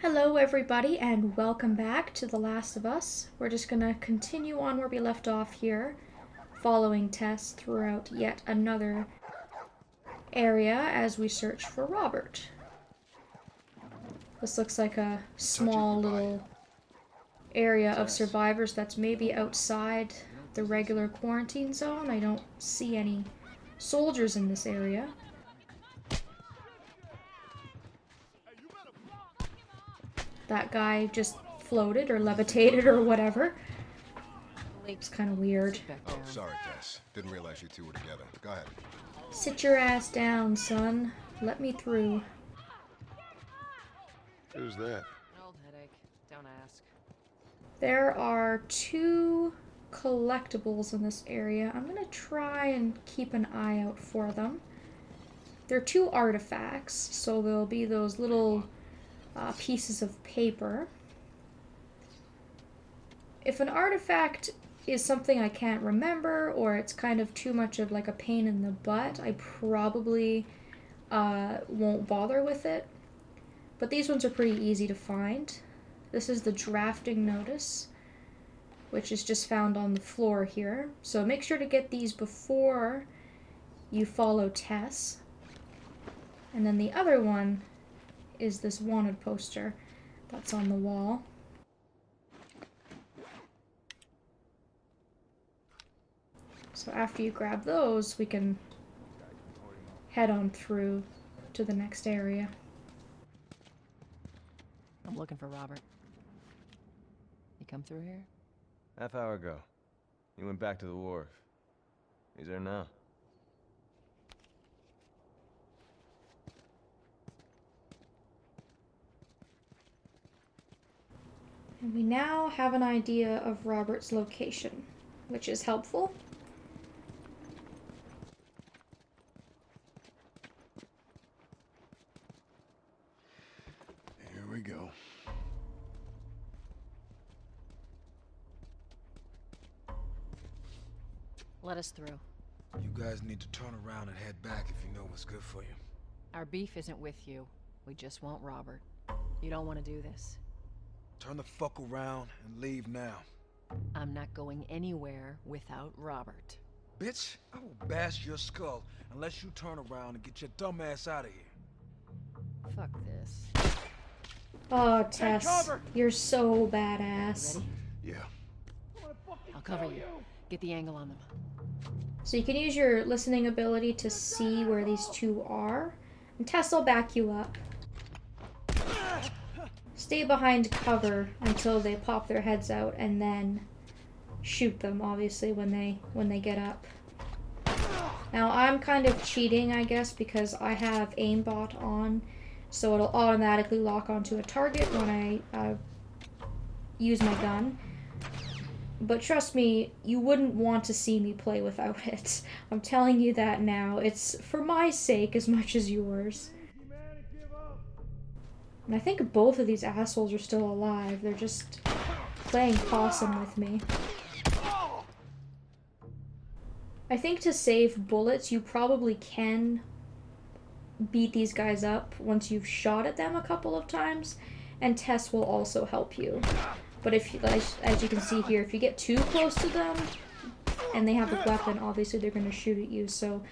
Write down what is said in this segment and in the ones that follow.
Hello everybody and welcome back to The Last of Us. We're just gonna continue on where we left off here, following Tess throughout yet another area as we search for Robert. This looks like a small little area of survivors that's maybe outside the regular quarantine zone. I don't see any soldiers in this area. That guy just floated or levitated or whatever. It's kind of weird. Oh, sorry, Tess. Didn't realize you two were together. Go ahead. Sit your ass down, son. Let me through. Who's that? An old headache. Don't ask. There are two collectibles in this area. I'm gonna try and keep an eye out for them. They're two artifacts, so there'll be those little pieces of paper. If an artifact is something I can't remember, or it's kind of too much of like a pain in the butt, I probably won't bother with it. But these ones are pretty easy to find. This is the drafting notice, which is just found on the floor here. So make sure to get these before you follow Tess. And then the other one is this wanted poster that's on the wall. So after you grab those, we can head on through to the next area. I'm looking for Robert. You come through here? Half hour ago. He went back to the wharf. He's there now. And we now have an idea of Robert's location, which is helpful. Here we go. Let us through. You guys need to turn around and head back if you know what's good for you. Our beef isn't with you. We just want Robert. You don't want to do this. Turn the fuck around and leave now. I'm not going anywhere without Robert. Bitch, I will bash your skull unless you turn around and get your dumb ass out of here. Fuck this. Oh, Tess, you're so badass. Ready? Yeah. I'll cover you. Get the angle on them. So you can use your listening ability to see where these two are. And Tess will back you up. Stay behind cover until they pop their heads out, and then shoot them, obviously, when they get up. Now, I'm kind of cheating, I guess, because I have aimbot on, so it'll automatically lock onto a target when I use my gun. But trust me, you wouldn't want to see me play without it. I'm telling you that now. It's for my sake as much as yours. And I think both of these assholes are still alive. They're just playing possum with me. I think to save bullets, you probably can beat these guys up once you've shot at them a couple of times, and Tess will also help you. But if, as you can see here, if you get too close to them and they have a weapon, obviously they're going to shoot at you, so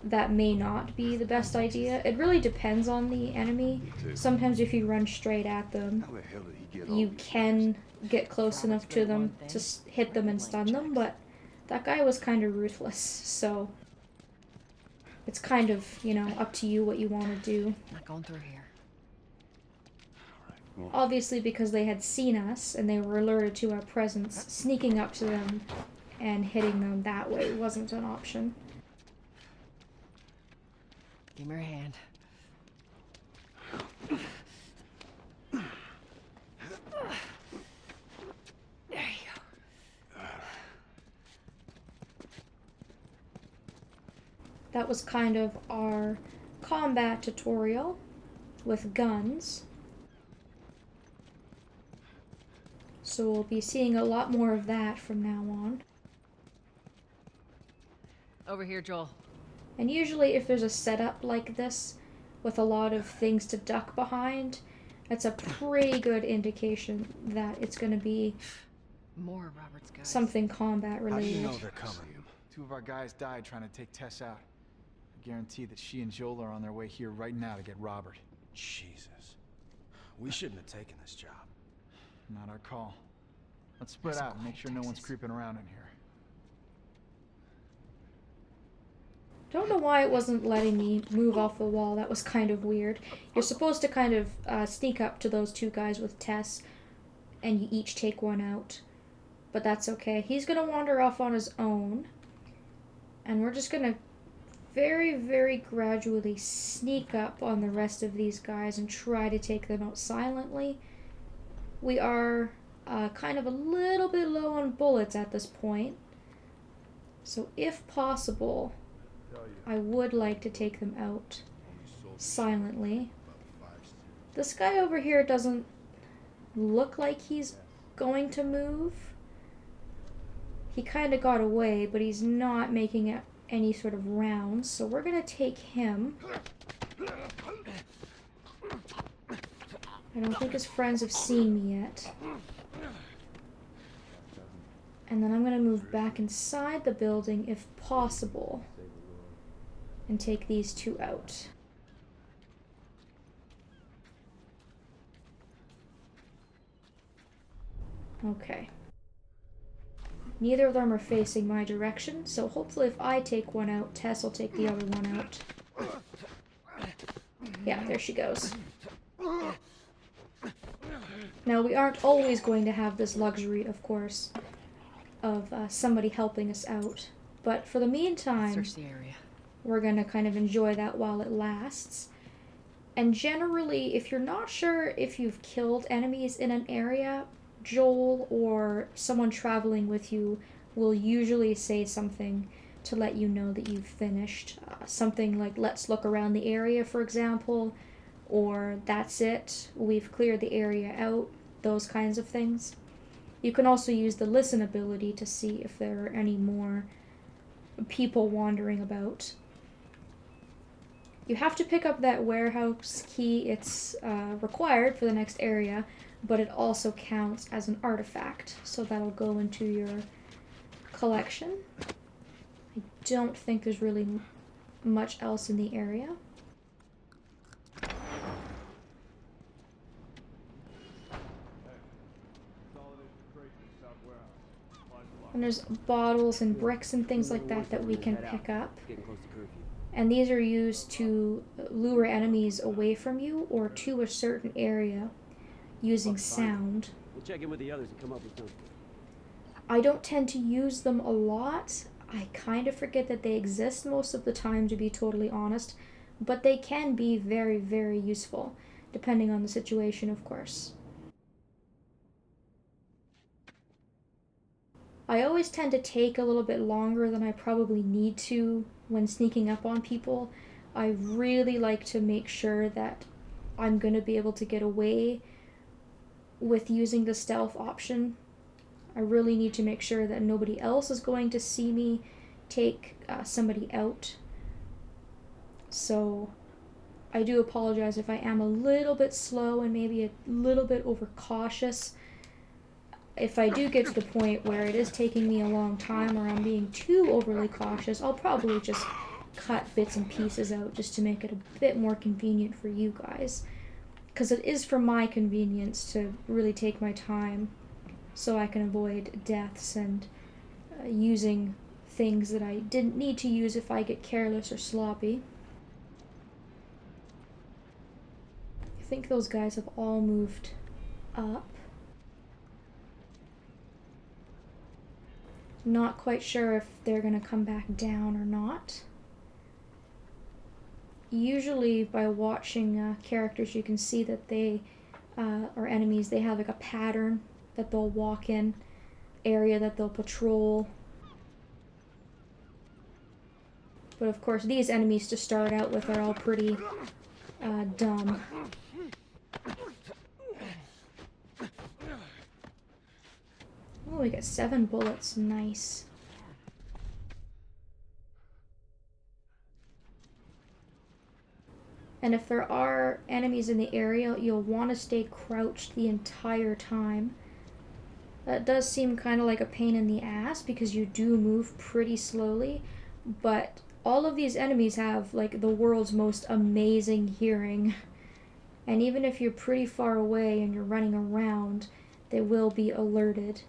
that may not be the best idea. It really depends on the enemy. Sometimes if you run straight at them, you can get close enough to them to hit them and stun them, but that guy was kind of ruthless, so it's kind of, you know, up to you what you want to do. Not going through here. Obviously, because they had seen us and they were alerted to our presence, sneaking up to them and hitting them that way wasn't an option. Give me your hand. There you go. That was kind of our combat tutorial with guns. So we'll be seeing a lot more of that from now on. Over here, Joel. And usually if there's a setup like this with a lot of things to duck behind, That's a pretty good indication that it's going to be More of Robert's guys. something combat How do related. you know they're coming? 2 of our guys died trying to take Tess out. I guarantee that she and Joel are on their way here right now to get Robert. Jesus. We shouldn't have taken this job. Not our call. Let's spread out and make sure no one's creeping around in here. Don't know why it wasn't letting me move off the wall. That was kind of weird. You're supposed to kind of sneak up to those 2 guys with Tess, and you each take one out. But that's okay. He's going to wander off on his own, and we're just going to very, very gradually sneak up on the rest of these guys and try to take them out silently. We are kind of a little bit low on bullets at this point, so if possible, I would like to take them out silently. This guy over here doesn't look like he's going to move. He kind of got away, but he's not making any sort of rounds, so we're going to take him. I don't think his friends have seen me yet. And then I'm going to move back inside the building if possible and take these 2 out. Okay. Neither of them are facing my direction, so hopefully if I take one out, Tess will take the other one out. Yeah, there she goes. Now, we aren't always going to have this luxury, of course, of somebody helping us out. But for the meantime, Search the area. we're going to kind of enjoy that while it lasts. And generally, if you're not sure if you've killed enemies in an area, Joel or someone traveling with you will usually say something to let you know that you've finished. Something like, let's look around the area, for example, or that's it, we've cleared the area out, those kinds of things. You can also use the listen ability to see if there are any more people wandering about. You have to pick up that warehouse key. It's required for the next area, but it also counts as an artifact, so that'll go into your collection. I don't think there's really much else in the area. And there's bottles and bricks and things like that that we can pick up. And these are used to lure enemies away from you or to a certain area using sound. We'll check in with the others and come up with something. I don't tend to use them a lot. I kind of forget that they exist most of the time, to be totally honest. But they can be very, very useful, depending on the situation, of course. I always tend to take a little bit longer than I probably need to when sneaking up on people. I really like to make sure that I'm going to be able to get away with using the stealth option. I really need to make sure that nobody else is going to see me take somebody out. So I do apologize if I am a little bit slow and maybe a little bit overcautious. If I do get to the point where it is taking me a long time or I'm being too overly cautious, I'll probably just cut bits and pieces out just to make it a bit more convenient for you guys. Because it is for my convenience to really take my time so I can avoid deaths and using things that I didn't need to use if I get careless or sloppy. I think those guys have all moved up. Not quite sure if they're going to come back down or not. Usually by watching characters you can see that they are enemies. They have like a pattern that they'll walk in, area that they'll patrol. But of course these enemies to start out with are all pretty dumb. Oh, we got 7 bullets. Nice. And if there are enemies in the area, you'll want to stay crouched the entire time. That does seem kind of like a pain in the ass because you do move pretty slowly, but all of these enemies have like the world's most amazing hearing. And even if you're pretty far away and you're running around, they will be alerted.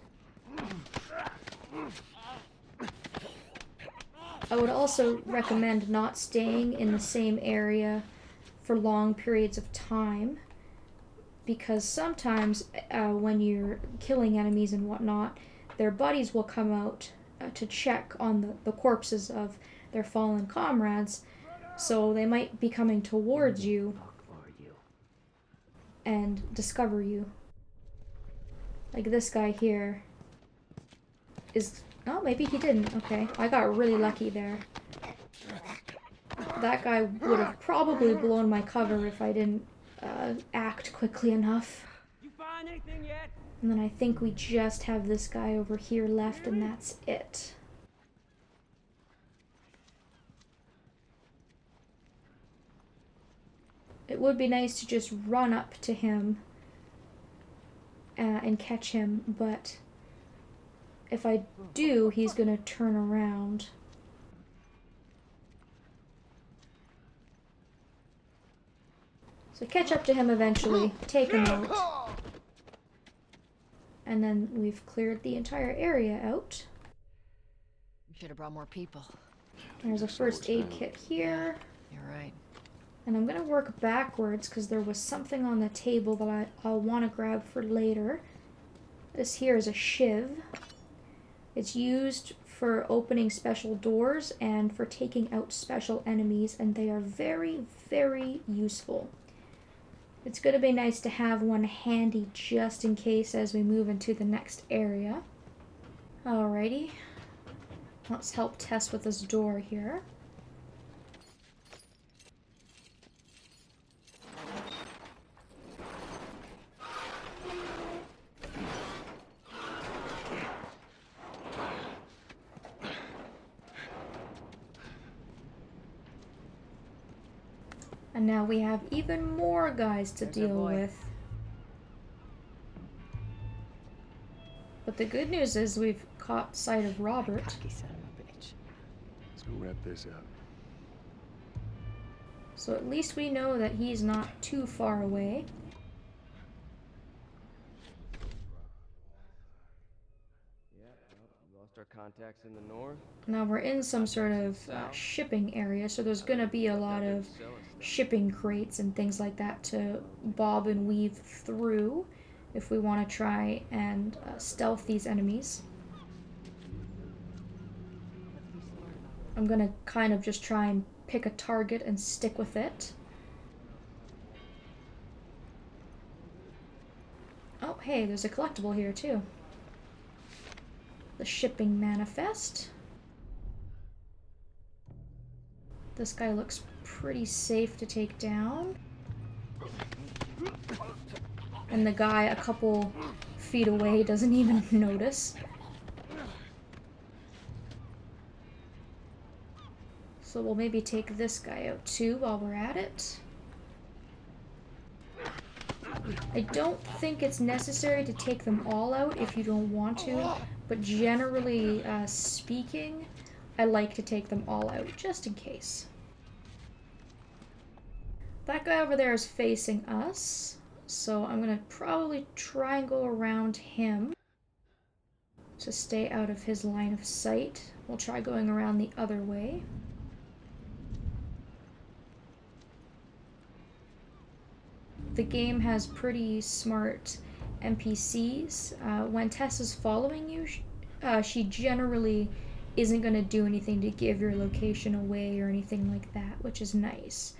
I would also recommend not staying in the same area for long periods of time, because sometimes when you're killing enemies and whatnot, their buddies will come out to check on the corpses of their fallen comrades, so they might be coming towards you and discover you. Like this guy here is... Oh, maybe he didn't. Okay, I got really lucky there. That guy would have probably blown my cover if I didn't act quickly enough. You find anything yet? And then I think we just have this guy over here left, and that's it. It would be nice to just run up to him and catch him, but if I do, he's gonna turn around. So catch up to him eventually, take him out. And then we've cleared the entire area out. You should have brought more people. There's a first aid kit here. You're right. And I'm gonna work backwards because there was something on the table that I'll want to grab for later. This here is a shiv. It's used for opening special doors and for taking out special enemies, and they are very, very useful. It's gonna be nice to have one handy just in case as we move into the next area. Alrighty. Let's help Tess with this door here. And now we have even more guys to deal with. But the good news is we've caught sight of Robert. Cocky son of a bitch. Let's go wrap this up. So at least we know that he's not too far away. Yeah, well, we lost our contacts in the north. Now we're in some sort of shipping area, so there's gonna be a lot of shipping crates and things like that to bob and weave through if we want to try and stealth these enemies. I'm gonna kind of just try and pick a target and stick with it. Oh, hey, there's a collectible here too. The shipping manifest. This guy looks pretty safe to take down. And the guy a couple feet away doesn't even notice. So we'll maybe take this guy out too while we're at it. I don't think it's necessary to take them all out if you don't want to, but generally speaking, I like to take them all out just in case. That guy over there is facing us, so I'm gonna probably try and go around him to stay out of his line of sight. We'll try going around the other way. The game has pretty smart NPCs. When Tess is following you, she generally isn't going to do anything to give your location away or anything like that, which is nice.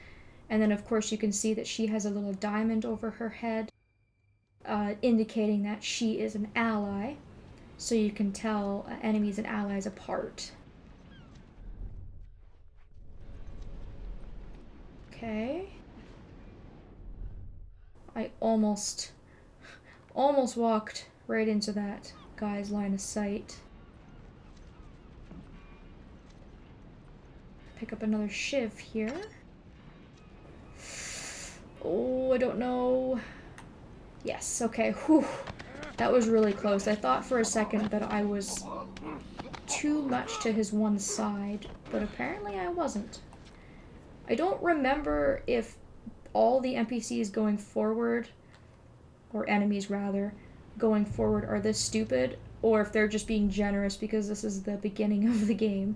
And then of course you can see that she has a little diamond over her head, indicating that she is an ally, so you can tell enemies and allies apart. Okay. I almost walked right into that guy's line of sight. Pick up another shiv here. Oh, I don't know. Yes, okay. Whew. That was really close. I thought for a second that I was too much to his one side, but apparently I wasn't. I don't remember if all the NPCs going forward, or enemies rather, going forward are this stupid, or if they're just being generous because this is the beginning of the game.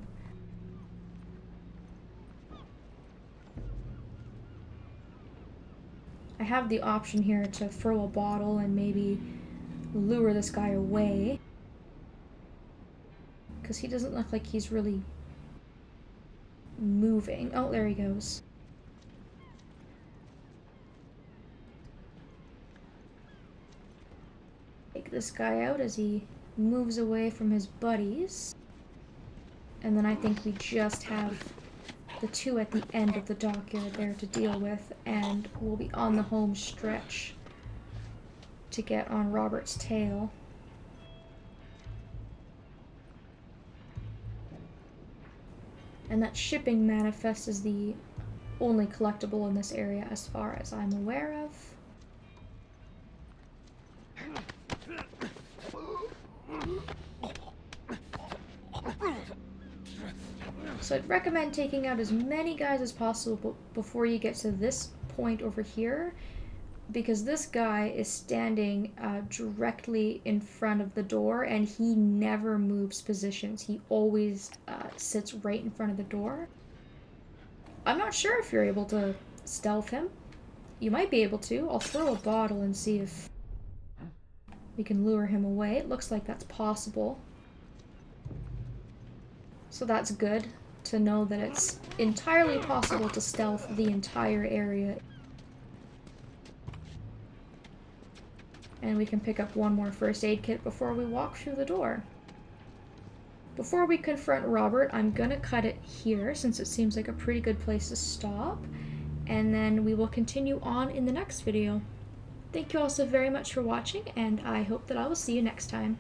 I have the option here to throw a bottle and maybe lure this guy away, because he doesn't look like he's really moving. Oh, there he goes. Take this guy out as he moves away from his buddies. And then I think we just have the two at the end of the dockyard there to deal with, and we'll be on the home stretch to get on Robert's tail. And that shipping manifest is the only collectible in this area as far as I'm aware of. So I'd recommend taking out as many guys as possible before you get to this point over here, because this guy is standing directly in front of the door and he never moves positions. He always sits right in front of the door. I'm not sure if you're able to stealth him. You might be able to. I'll throw a bottle and see if we can lure him away. It looks like that's possible. So that's good to know that it's entirely possible to stealth the entire area. And we can pick up one more first aid kit before we walk through the door. Before we confront Robert, I'm gonna cut it here since it seems like a pretty good place to stop. And then we will continue on in the next video. Thank you all so very much for watching, and I hope that I will see you next time.